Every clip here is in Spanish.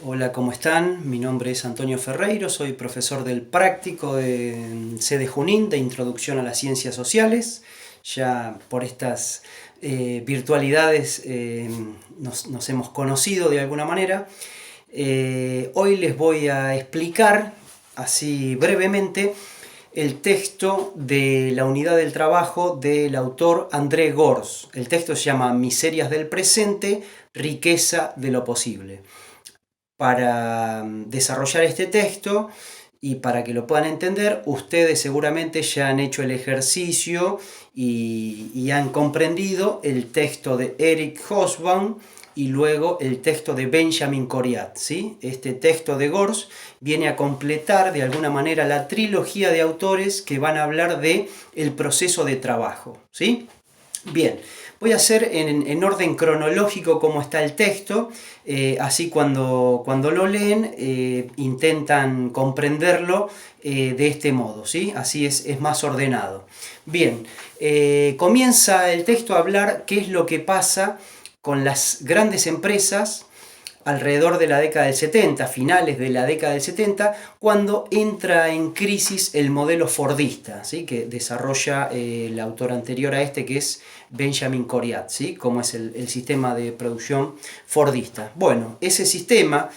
Hola, ¿cómo están? Mi nombre es Antonio Ferreiro, soy profesor del práctico de sede Junín de Introducción a las Ciencias Sociales. Ya por estas virtualidades nos hemos conocido de alguna manera. Hoy les voy a explicar, así brevemente, el texto de la unidad del trabajo del autor André Gorz. El texto se llama Miserias del presente, riqueza de lo posible. Para desarrollar este texto y para que lo puedan entender, ustedes seguramente ya han hecho el ejercicio y han comprendido el texto de Eric Hobsbawm y luego el texto de Benjamin Coriat, ¿sí? Este texto de Gorz viene a completar de alguna manera la trilogía de autores que van a hablar de el proceso de trabajo, ¿sí? Bien, voy a hacer en orden cronológico cómo está el texto, así cuando lo leen intentan comprenderlo de este modo, ¿sí? Así es más ordenado. Bien, comienza el texto a hablar qué es lo que pasa con las grandes empresas alrededor de la década del 70, finales de la década del 70, cuando entra en crisis el modelo fordista, ¿sí? Que desarrolla el autor anterior a este, que es Benjamin Coriat, ¿sí? Cómo es el sistema de producción fordista. Bueno, ese sistema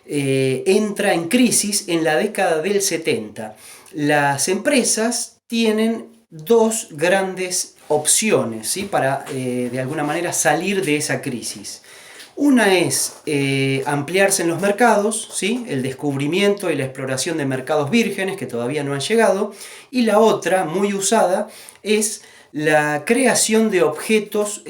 entra en crisis en la década del 70. Las empresas tienen dos grandes opciones, ¿sí? Para de alguna manera salir de esa crisis. Una es ampliarse en los mercados, ¿sí? El descubrimiento y la exploración de mercados vírgenes que todavía no han llegado. Y la otra, muy usada, es la creación de objetos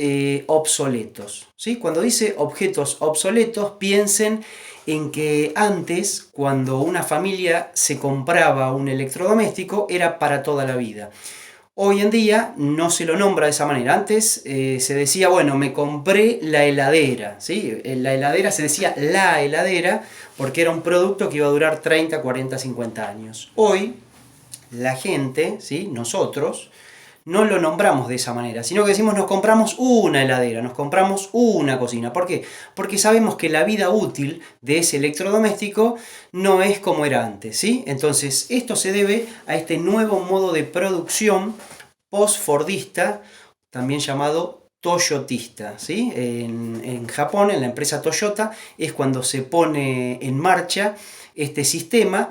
obsoletos, ¿sí? Cuando dice objetos obsoletos, piensen en que antes, cuando una familia se compraba un electrodoméstico, era para toda la vida. Hoy en día no se lo nombra de esa manera. Antes se decía, bueno, me compré la heladera, ¿sí? La heladera se decía la heladera porque era un producto que iba a durar 30, 40, 50 años. Hoy la gente, ¿sí? Nosotros, no lo nombramos de esa manera, sino que decimos nos compramos una heladera, nos compramos una cocina. ¿Por qué? Porque sabemos que la vida útil de ese electrodoméstico no es como era antes, ¿sí? Entonces, esto se debe a este nuevo modo de producción post-fordista, también llamado toyotista, ¿sí? En Japón, en la empresa Toyota, es cuando se pone en marcha este sistema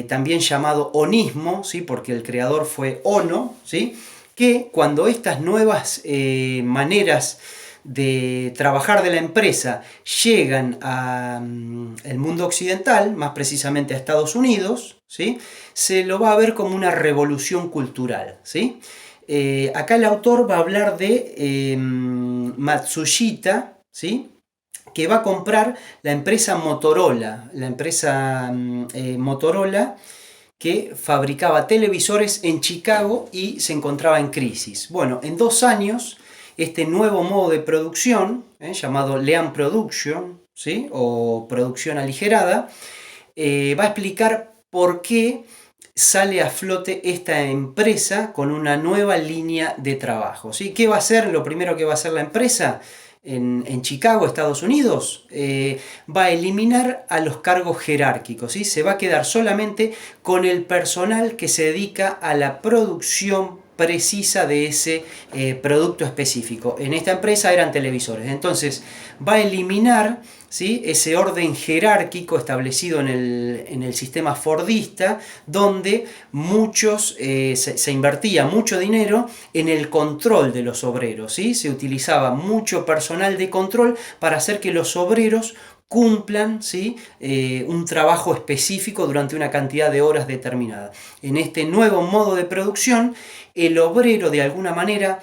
también llamado onismo, ¿sí? Porque el creador fue Ono, ¿sí? Que cuando estas nuevas maneras de trabajar de la empresa llegan al mundo occidental, más precisamente a Estados Unidos, ¿sí? Se lo va a ver como una revolución cultural, ¿sí? Acá el autor va a hablar de Matsushita, ¿sí? Que va a comprar la empresa Motorola, Motorola que fabricaba televisores en Chicago y se encontraba en crisis. Bueno, en 2 años, este nuevo modo de producción, llamado Lean Production, ¿sí? O producción aligerada, va a explicar por qué sale a flote esta empresa con una nueva línea de trabajo, ¿sí? ¿Qué va a hacer? Lo primero que va a hacer la empresa en Chicago, Estados Unidos, va a eliminar a los cargos jerárquicos, ¿sí? Se va a quedar solamente con el personal que se dedica a la producción precisa de ese producto específico. En esta empresa eran televisores. Entonces va a eliminar, ¿sí? Ese orden jerárquico establecido en el sistema fordista, donde se invertía mucho dinero en el control de los obreros, ¿sí? Se utilizaba mucho personal de control para hacer que los obreros cumplan, ¿sí? Un trabajo específico durante una cantidad de horas determinada. En este nuevo modo de producción, el obrero de alguna manera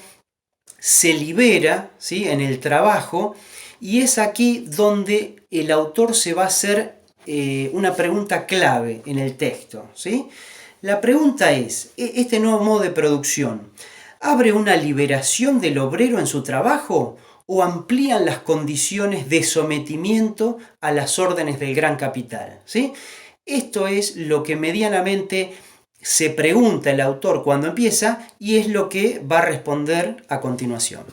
se libera, ¿sí? En el trabajo, y es aquí donde el autor se va a hacer una pregunta clave en el texto, ¿sí? La pregunta es, ¿este nuevo modo de producción abre una liberación del obrero en su trabajo o amplían las condiciones de sometimiento a las órdenes del gran capital? ¿Sí? Esto es lo que medianamente se pregunta el autor cuando empieza y es lo que va a responder a continuación.